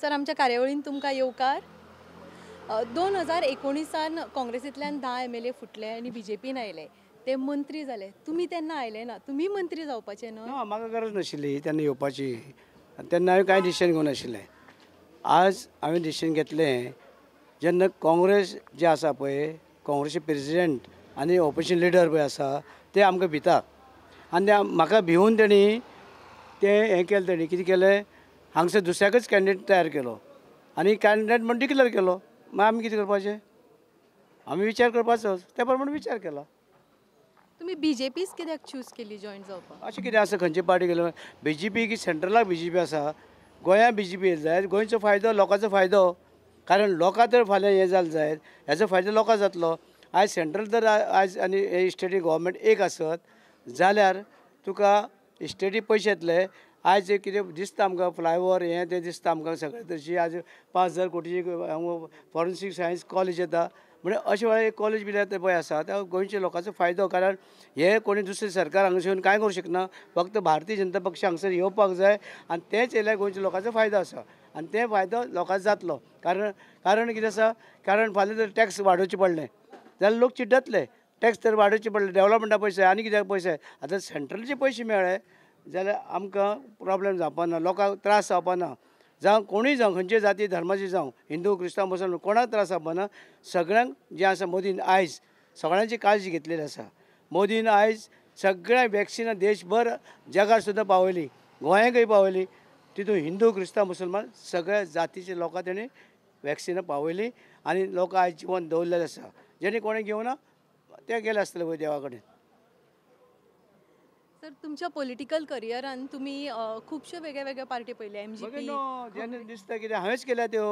Sir आमच्या कार्यावळीन तुमकां येवकार 2019 काँग्रेसींतल्यान 10 MLA फुटले आनी BJPन आयले ते मंत्री जाले तुमी तेन्ना आयले ना तुमी मंत्री जावपाचे न्हय ना म्हाका गरज नाशिल्ली तेन्ना येवपाची तेन्ना हांवें कांय डिसिशन घेवं नाशिल्लें आज हांवें डिसिशन घेतलें जेन्ना काँग्रेस जे आसा पळय काँग्रेसचे प्रेसिडेंट आनी ऑपोजिशन लिडर पळय आसा ते आमकां भिता आनी म्हाका भिवून तेणी तें हें केलें तेणी कितें केलें हांगसर दुसऱ्याकच कॅन्डिडेट तयार केलो आनी कॅन्डिडेट म्हणून डिक्लेअर केलो मागीर आमी कितें करपाचें आमी विचार करपाचो त्या प्रमाणे विचार केला तुमी BJPच कित्याक चूज केली जॉयन जावपाक अशें कितें आसा खंयचे पार्टी गेलो BJP की सेंट्रलाक BJP आसा गोंयांत BJP जाय गोंयचो फायदो लोकांचो फायदो कारण लोकां तर फाल्यां हें जालें जायत हेजो फायदो लोकां जातलो आयज सेंट्रल जर आयज आनी स्टेटी गव्हर्मेंट एक आसत जाल्यार तुका स्टेटी पयशे येतले आयज कितें दिसता आमकां फ्लायओवर हें तें दिसता आमकां सगळें तशी आज 5,000 कोटीची फॉरेन्सीक सायन्स कॉलेज येता म्हणजे अशे वेळार एक कॉलेज बी येता पळय आसा त्या गोंयच्या लोकांचो फायदो कारण हे कोणी दुसरें सरकार हांगासर येवन कांय करूं शकना फक्त भारतीय जनता पक्ष हांगसर येवपाक जाय आनी तेंच येयल्यार गोंयच्या लोकांचो फायदो आसा आनी ते फायदो लोकांचो जातलो कारण कितें आसा कारण फाल्यां जर टॅक्स वाडोवचें पडलें जाल्यार लोक चिड्डतले टॅक्स तर वाडोवचे पडले डेवलॉपमेंटा पयशे आनी कित्याक पयशे आतां सेंट्रलचे पयशे मेळ्ळे जाल्यार आमकां प्रॉब्लेम जावपा ना लोकांक त्रास जावपा ना जावं कोणूय जावं खंयचे जाती धर्माचे जावं हिंदू क्रिस्तांव मुसलमान कोणाक त्रास जावपा ना सगळ्यांक जें आसा मोदीन आयज सगळ्यांची काळजी घेतलेली आसा मोदीन आयज सगळ्या वॅक्सिनां देशभर जगार सुद्दां पावयली गोंयांकय पावयली तितून हिंदू क्रिस्तांव मुसलमान सगळ्या जातीचे लोकां तेणी वॅक्सिनां पावयली आनी लोकां आयज जिवन दवरलेलें आसा जेणे कोणें घेवना ते गेले आसतले वय देवा कडेन सर तुमच्या पॉलिटिकल करियरान तुमी खुबश्यो वेगळ्या वेगळ्या पार्टी पळयल्या MGP जेन्ना दिसता कितें हांवेंच केल्या त्यो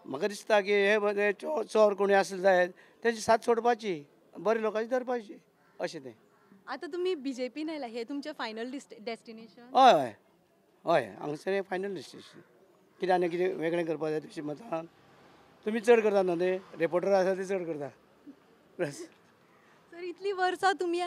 म्हाका दिसता की हे चोर कोणी आसले जायत तेंची साथ सोडपाची बरे लोकांची धरपाची अशें तें आतां तुमी BJPन आयला हे तुमचें फायनल डेस्टिनेशन हय हय हय हांगसर हें फायनल डेस्टिनेशन कितें आनी कितें वेगळें करपा जाय तशें मतान तुमी चड करता न्हू ते रिपोर्टर आसा ते चड करता बस सर इतलीं वर्सां तुमी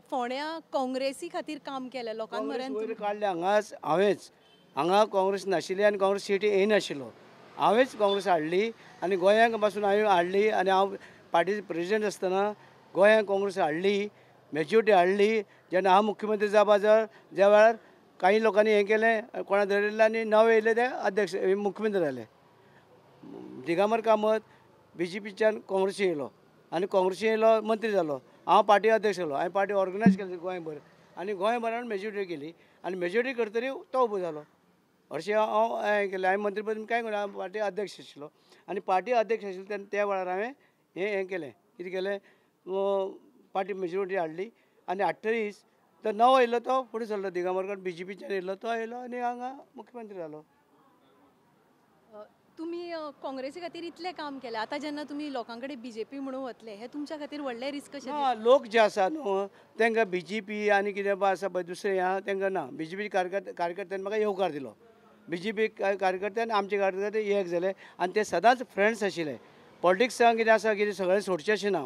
फोंड्या काँग्रेसी खातीर काम केलें लोकां मेरेन वयर काडले हांगाच हांवेंच हांगा काँग्रेस नाशिल्ली आनी काँग्रेस सिटी येयनाशिल्लो हांवेंच काँग्रेस हाडली आनी गोंयांक पासून हांवें हाडली आनी हांव पार्टीचो प्रेसिडेंट आसतना गोंयांक काँग्रेस हाडली मॅच्युरिटी हाडली जेन्ना हांव मुख्यमंत्री जावपा ज्या वेळार काही लोकांनी हें केलें कोणा धरिल्लें आनी नवे येयले ते अध्यक्ष मुख्यमंत्री जाले दिगांबर कामत BJPच्यान काँग्रेस येयलो आनी काँग्रेसी येयलो मंत्री जालो हांव पार्टी अध्यक्ष जालो हांवें पार्टी ऑर्गनायज केली गोंयभर आनी गोंयभरान मॅच्युरिटी केली आनी मॅच्युरिटी करतरी तो उबो जालो हरशीं हांव हें केलें हांवें मंत्रीपद कांय करूं हांव पार्टी अध्यक्ष आशिल्लो आनी पार्टी अध्यक्ष आशिल्लो तेन्ना त्या वेळार हांवें हें केलें कितें केलें पार्टी मॅच्युरिटी हाडली आनी हाडटरीच तो नवो येयलो तो फुडें सरलो दिगांबरकार BJPच्यान येयलो तो येयलो आनी हांगा मुख्यमंत्री जालो तुमी काँग्रेसी खातीर इतलें काम केलें आतां जेन्ना तुमी लोकां कडेन BJP म्हणून वतले हे तुमच्या खातीर व्हडलें रिस्क अशें लोक जे आसा न्हू तांकां BJP आनी कितें आसा पळय दुसरें ह्या तांकां ना BJP कार्यकर्त्यांनी म्हाका येवकार दिलो BJP कार्यकर्ते आनी आमचे कार्यकर्ते एक जाले आनी ते सदांच फ्रेंड्स आशिल्ले पॉलिटिक्सांक कितें आसा कितें सगळें सोडचें अशें ना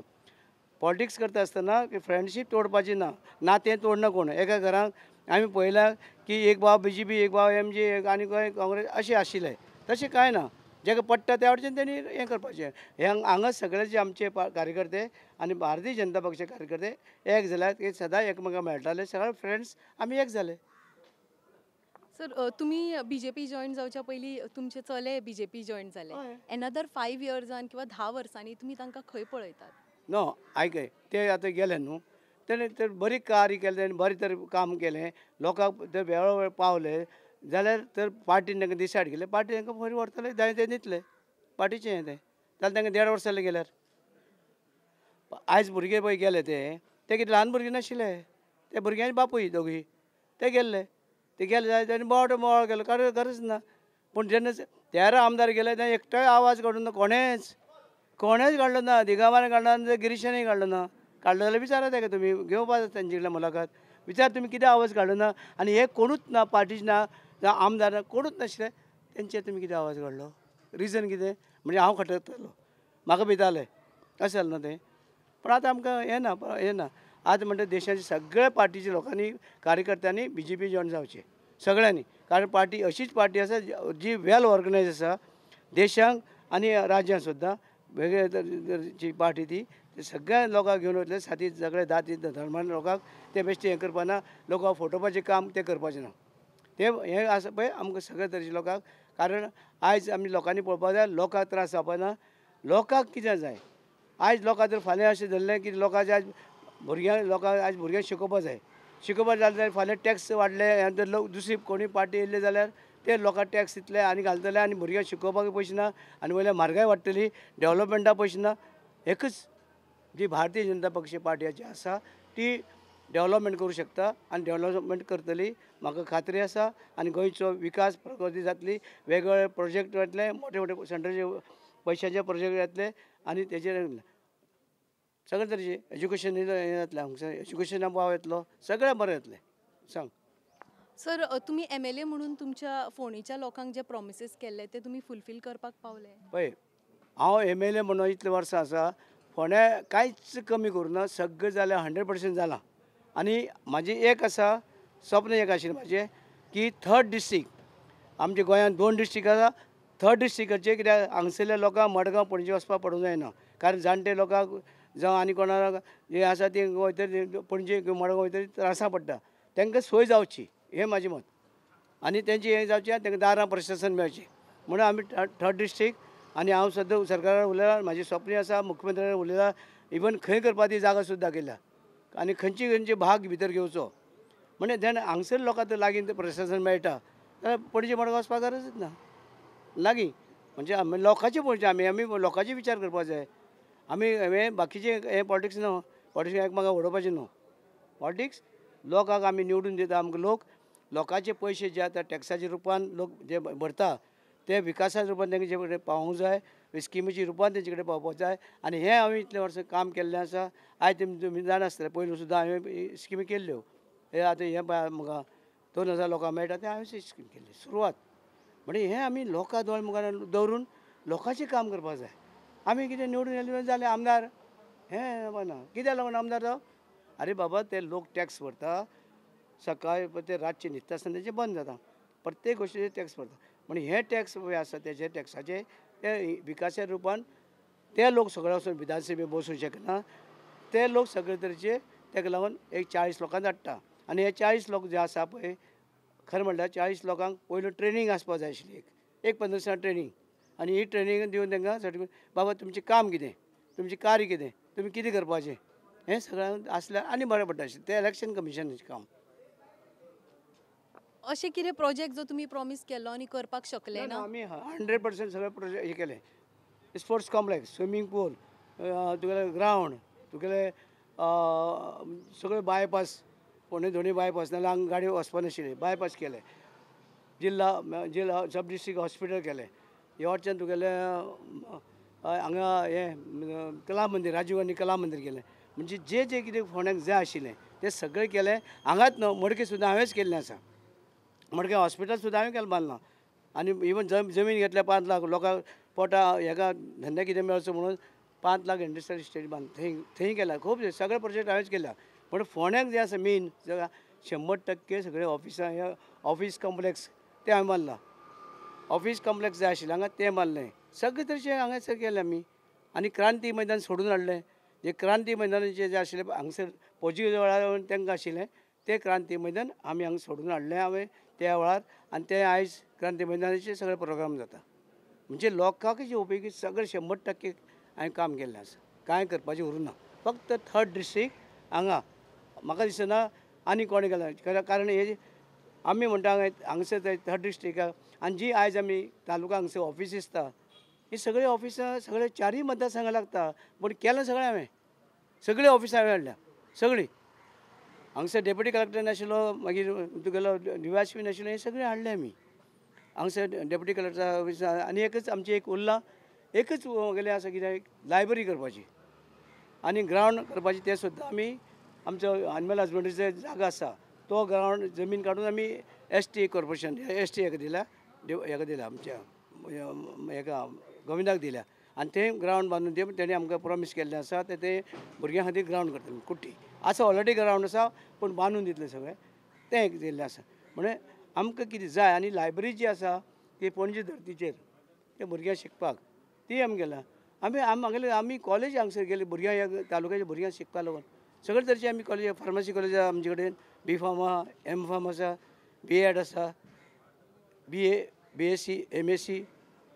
पॉलिटिक्स करता आसतना फ्रेंडशीप तोडपाची ना ना तें तोडना कोण एका घरांक आमी पळयलां की एक भाव BJP एक भाव MG आनी गोंय काँग्रेस अशें आशिल्ले तशें कांय ना जेका पडटा त्या वटेच्यान तेणी हें करपाचें हे हांगा सगळेचे आमचे कार्यकर्ते आनी भारतीय जनता पक्षाचे कार्यकर्ते एक जाल्यात की सदां एकमेकांक मेळटाले सगळे फ्रेंड्स आमी एक जाले सर तुमी BJP जॉयन जावच्या पयलीं तुमचे चले BJP जॉयन जाले एनदर 5 इयर्सान किंवा 10 वर्सांनी तुमी तांकां खंय पळयतात नो आयकय ते आतां गेले न्हू तेणे तर बरी कार्य केलें तेणें बरें तर काम केलें लोकांक ते वेळोवेळ पावले जाल्यार तर पार्टीन तांकां डिसायड केलें पार्टी तांकां खंय व्हरतले जाय तें दितले पार्टीचें हें तें जाल्यार तांकां 1.5 वर्सां जालें गेल्यार आयज भुरगे पळय गेले ते कितें ल्हान भुरगे नाशिल्ले ते भुरग्यांचे बापूय दोगूय ते गेले जाय तेणी बोवाळ केलो गरज ना पूण जेन्ना 13 आमदार गेले तेन्ना एकटोय आवाज काडून ना कोणेच काडलो ना दिगांबरान काडलो ना गिरीशानय काडलो ना काडलो जाल्यार विचारा तेका तुमी घेवपा जाता तेंचे कडल्यान मुलाखत विचार तुमी कितें आवाज काडलो ना आनी हे कोणूच ना पार्टीचे ना जावं आमदार कोणूच नाशिल्ले तेंचेर तुमी कितें आवाज काडलो रिजन कितें म्हणजे हांव खटयतलो म्हाका भितालें अशें जालें ना तें पूण आतां आमकां हें ना आतां म्हणटा देशाच्या सगळ्या पार्टीच्या लोकांनी कार्यकर्त्यांनी BJP जॉयन जावचें सगळ्यांनी. कारण पार्टी अशीच पार्टी आसा जी वेल ऑर्गनायज आसा देशांक आनी राज्यांक सुद्दां वेगळे तरेची पार्टी ती सगळ्या लोकांक घेवन वतले साथी सगळे जाती धर्मान लोकांक ते बेश्टे हें करपाना लोकांक फटोवपाचें काम ते करपाचें ना. ते हें आसा पळय आमकां सगळ्या तरेच्या लोकांक. कारण आयज आमी लोकांनी पळोवपाक जाय लोकांक त्रास जावपाना. लोकांक कितें जाय आयज लोकां जर फाल्यां अशें धरलें की लोकांचे आयज लोकांक आयज भुरग्यांक शिकोवपा जाय. शिकोवपा जाय जाल्यार फाल्यां टॅक्स वाडले जर लोक दुसरी कोणी पार्टी येयले जाल्यार ते लोकांक टॅक्स दितले आनी घालतले आनी भुरग्यांक शिकोवपाक पयशे ना आनी वयल्यान म्हारगाय वाडटली डेवलॉपमेंटा पयशे ना. एकच जी भारतीय जनता पक्ष पार्टी आसा ती डेवलॉपमेंट करूं शकता आनी डेवलॉपमेंट करतली म्हाका खात्री आसा. आनी गोंयचो विकास प्रगती जातली. वेगवेगळे प्रोजेक्ट येतले मोठे मोठे सेंट्रलचे पयशांचे प्रोजेक्ट येतले आनी तेजेर सगळे तरेचे एज्युकेशन येतलें हांगसर एज्युकेशना वाव येतलो सगळें बरें जातलें. सांग सर तुम्ही MLA म्हणून तुमच्या फोंडेच्या लोकांक जे प्रॉमिसेस केल्ले ते तुम्ही फुलफील करपाक पावले? पळय हांव MLA म्हणून इतले वर्सां आसा फोंड्या कांयच कमी करूना सगळें जालें 100% जालां. आनी म्हाजी एक आसा स्वप्न एक आशिल्लें म्हाजें की 3rd डिस्ट्रिक्ट आमच्या गोंयांत 2 डिस्ट्रिक्ट आसा 3rd डिस्ट्रिक्टाचें कित्याक हांगसरल्या लोकांक मडगांव पणजे वचपाक पडूंक जायना. कारण जाणटे लोकांक जावं आनी कोणाक जे आसा ती वयतरी पणजे मडगांव वयतरी त्रासां पडटा तांकां सोय जावची हें म्हाजें मत. आनी तेंची हें जावचें तांकां दारां प्रशासन मेळचें म्हणून आमी 3rd डिस्ट्रिक्ट. आनी हांव सद्दां सरकारान उलयलां म्हाजी स्वप्न आसा मुख्यमंत्र्यान उलयलां इवन खंय करपा ती जागा सुद्दां केल्या आनी खंयची भाग भितर घेवचो म्हणजे जेन्ना हांगसर लोकांक तर लागीं प्रशासन मेळटा जाल्यार पणजे मडगांव वचपाक गरजच ना लागीं. म्हणजे लोकांचें पळोवचें आमी लोकांचे विचार करपाक जाय. आमी हें बाकीचें हें पॉलिटिक्स न्हू. पॉलिटिक्स एकमेकांक उडोवपाचें न्हू. पॉलिटिक्स लोकांक आमी निवडून दिता आमकां लोकांचे पयशे जे आतां टॅक्साच्या रुपान लोक जे भरता ते विकासाच्या रुपान तेंचे कडेन पावूंक जाय. स्किमीच्या रुपान तेंचे कडेन पावपाक जाय. आनी हें हांवें इतले वर्सां काम केल्लें आसा. आयज तुमी जाणासतले पयलीं सुद्दां हांवें स्किमी केल्ल्यो. हे आतां हें पळय म्हाका 2000 लोकांक मेळटा तें हांवें स्कीम केल्ली सुरवात. म्हणजे हें आमी लोकां दोळ मुखार दवरून लोकांचें काम करपाक जाय. आमी कितें निवडून येयले जालें आमदार हें ना कित्याक लागून आमदार जावं. आरे बाबा ते लोक टॅक्स भरता सकाळी ते रातचे न्हिदता आसतना तेजें बंद जाता. प्रत्येक गोश्टीचेर टॅक्स भरता. म्हणजे हे टॅक्स आसा तेजे टॅक्साचे ते विकासाच्या रुपान ते लोक सगळे वचून विधानसभेक बसूंक शकना. ते लोक सगळे तरेचे ताका लागून एक 40 लोकांक धाडटा. आनी हे 40 लोक जे आसा पळय खरें म्हणल्यार 40 लोकांक पयलू ट्रेनींग आसपाक जाय आशिल्ली एक 15 दिसां ट्रेनींग. आनी ही ट्रेनींग दिवन तांकां सर्टिफिकेट बाबा तुमचें काम कितें तुमचें कार्य कितें तुमी कितें करपाचें हें सगळ्यांक आसल्यार आनी बरें पडटा आशिल्लें. तें इलेक्शन कमिशनाचें काम. अशें कितें प्रोजेक्ट जो तुमी प्रॉमिस केल्लो आनी करपाक शकले ना? आमी 100% सगळे प्रोजेक्ट हे केले. स्पोर्ट्स कॉम्प्लेक्स स्विमींग पूल तुगेले ग्रावंड तुगेले सगळे बायपास फोंडे दोनी बायपास नाल्यार हांगा गाडी वचपा नाशिल्ली बायपास केले. जिल्ला सब डिस्ट्रिक्ट हॉस्पिटल केले. हे वटच्यान तुगेले हांगा हें कला मंदिर राजीव गांधी कला मंदिर केलें. म्हणजे जे कितें फोंड्याक जाय आशिल्लें तें सगळें केलें. हांगाच न्हू मडके सुद्दां हांवेंच केल्लें आसा. मडके हॉस्पिटल सुद्दां हांवें केलें बांदलां. आनी इवन जमीन घेतल्या 5 लाख लोकांक पोटा हेका धंदे कितें मेळचो म्हणून 5 लाख इंडस्ट्रियल इस्टेट बांद थंय केल्या. खूब सगळे प्रोजेक्ट हांवेंच केल्या. पण फोंड्याक जे आसा मेन 100% सगळे ऑफिसां हे ऑफिस कॉम्प्लेक्स ते हांवें बांदलां. ऑफिस कॉम्प्लेक्स जाय आशिल्लें हांगा तें बांदलें. सगळे तरेचें हांगासर केलें आमी. आनी क्रांती मैदान सोडून हाडलें. जे क्रांती मैदानाचें जे आशिल्लें हांगसर पोर्चुगीज वेळार तांकां आशिल्लें तें क्रांती मैदान आमी हांगा सोडून हाडलें हांवें त्या वेळार. आनी तें आयज क्रांती मैदानाचे सगळे प्रोग्राम जाता. म्हणजे लोकांक जे उपेगी सगळे 100% हांवें काम केल्लें आसा. कांय करपाचें उरूं ना. फक्त 3rd डिस्ट्रिक्ट हांगा म्हाका दिसना आनी कोणें केलां. कारण हे आमी म्हणटा हांगसर 3rd डिस्ट्रिक्टाक आनी जी आयज आमी तालुका हांगसर ऑफिस दिसता ही सगळीं ऑफिसां सगळे 4 मतदारसंघां लागता. पूण केलां सगळें हांवें सगळीं ऑफिसां हांवें हाडल्या सगळीं. हांगसर डेप्युटी कलेक्टर नाशिल्लो मागीर तुगेलो DYSP नाशिल्लो हें सगळें हाडलें आमी हांगसर डेप्युटी कलेक्टर ऑफिस. आनी एकच आमची एक उरलां एकच गेलें आसा कित्याक लायब्ररी करपाची आनी ग्रावंड करपाची. तें सुद्दां आमी आमचो एनिमल हजबंड्रीचो जागा आसा तो ग्रावंड जमीन काडून आमी ST कॉर्पोरेशन ST हेका दिल्या आमच्या हेका गोविंदाक दिल्या. आनी तें ग्रावंड बांदून दिवं तेणें आमकां प्रॉमीस केल्लें आसा. तें भुरग्यां खातीर ग्रावंड करतले कुट्टी आसा ऑलरेडी ग्रावंड आसा पूण बांदून दितलें सगळें तें एक दिल्लें आसा. म्हणजे आमकां कितें जाय आनी लायब्ररी जी आसा ती पणजे धर्तीचेर त्या भुरग्यांक शिकपाक ती आमी गेला आमी कॉलेज हांगसर गेले भुरग्यांक ह्या तालुक्याच्या भुरग्यांक शिकपा लागून सगळे तरेचे आमी कॉलेज फार्मसी कॉलेज आसा आमचे कडेन बी फार्म आहा एम फार्म आसा B.Ed आसा BA BSc MSc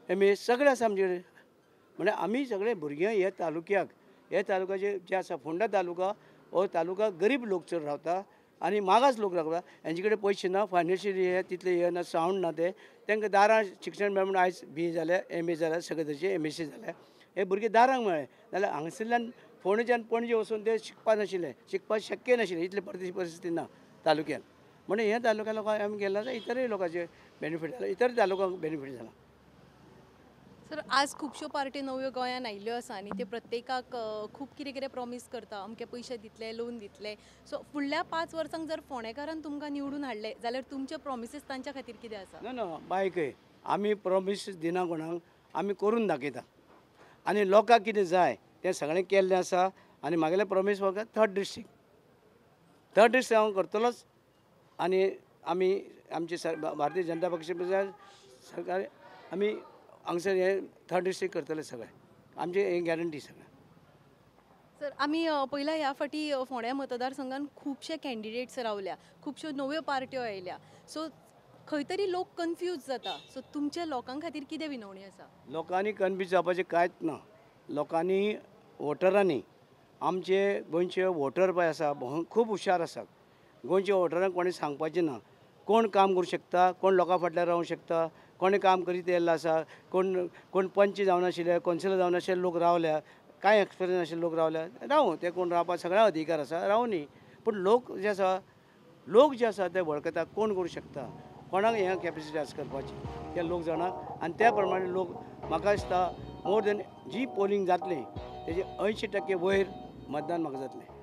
MA सगळे आसा आमचे कडेन म्हणजे आमी सगळे भुरग्यांक ह्या तालुक्याचे जे आसा फोंडा तालुका हो तालुका गरीब लोक चड रावता आनी मागास लोक रावता हेंचे कडेन पयशे ना फायनान्शियली हे तितले हे ना सावंड ना ते तांकां दारां शिक्षण मेळ्ळें म्हणून आयज BA जाल्या MA जाल्या सगळे तरेचे MSc जाल्या हे भुरगे दारांक मेळ्ळे नाल्यार हांगसरल्यान फोंडेच्यान पणजे वचून ते शिकपा नाशिल्ले शिकपाक शक्य नाशिल्लें इतले परिस्थिती ना तालुक्यान म्हणून हे तालुक्या लोकांक आमी गेला जाल्यार इतरय लोकांचे बेनिफीट जाला इतर तालुक्यांक बेनिफीट जाला. सर आज खुबश्यो पार्टी नव्यो गोंयान आयिल्ल्यो आसा आनी ते प्रत्येकाक खूब कितें कितें प्रॉमीस करता अमके पयशे दितले लोन दितले सो फुडल्या 5 वर्सांक जर फोंडेकारान तुमकां निवडून हाडले जाल्यार तुमचे प्रॉमिसीस तांच्या खातीर कितें आसा? ना बायकय आमी प्रॉमीस दिना कोणाक आमी करून दाखयता आनी लोकांक कितें जाय तें सगळें केल्लें आसा आनी म्हागेलें प्रॉमीस म्हाका थर्ड डिस्ट्रिक्ट हांव करतलोच आनी आमी आमचे भारतीय जनता पक्षाच्या सरकार आमी हांगसर हे थर्ड डिस्ट्रिक्ट करतले सगळे आमची हे गॅरंटी सगळें. सर आमी पयला ह्या फाटी फोंड्या मतदारसंघान खुबशे कॅन्डिडेट्स रावल्या खुबश्यो नव्यो पार्ट्यो आयल्या सो खंय तरी लोक कन्फ्यूज जाता सो तुमच्या लोकां खातीर कितें विनवणी आसा? लोकांनी कन्फ्यूज जावपाचें कांयच ना. लोकांनी वोटरांनी आमचे गोंयचे वोटर पळय आसा खूब हुशार आसात. गोंयच्या वोटरांक कोणी सांगपाचें ना कोण काम करूं शकता कोण लोकां फाटल्यान रावूंक शकता कोणी काम करीत येयल्लो आसा कोण पंच जावन आशिल्ले कौन्सिलर जावन आशिल्ले लोक रावल्या कांय एक्सपिरियन्स आशिल्ले लोक रावल्या रावूं ते कोण रावपाक सगळ्यांक अधिकार आसा रावनी पूण लोक जे आसा ते वळखता कोण करूं शकता कोणाक हें कॅपेसिटी आसा करपाची ते लोक जाणात आनी त्या प्रमाणे लोक म्हाका दिसता मोर दॅन जी पोलिंग जातली तेजे 80% वयर मतदान म्हाका जातलें.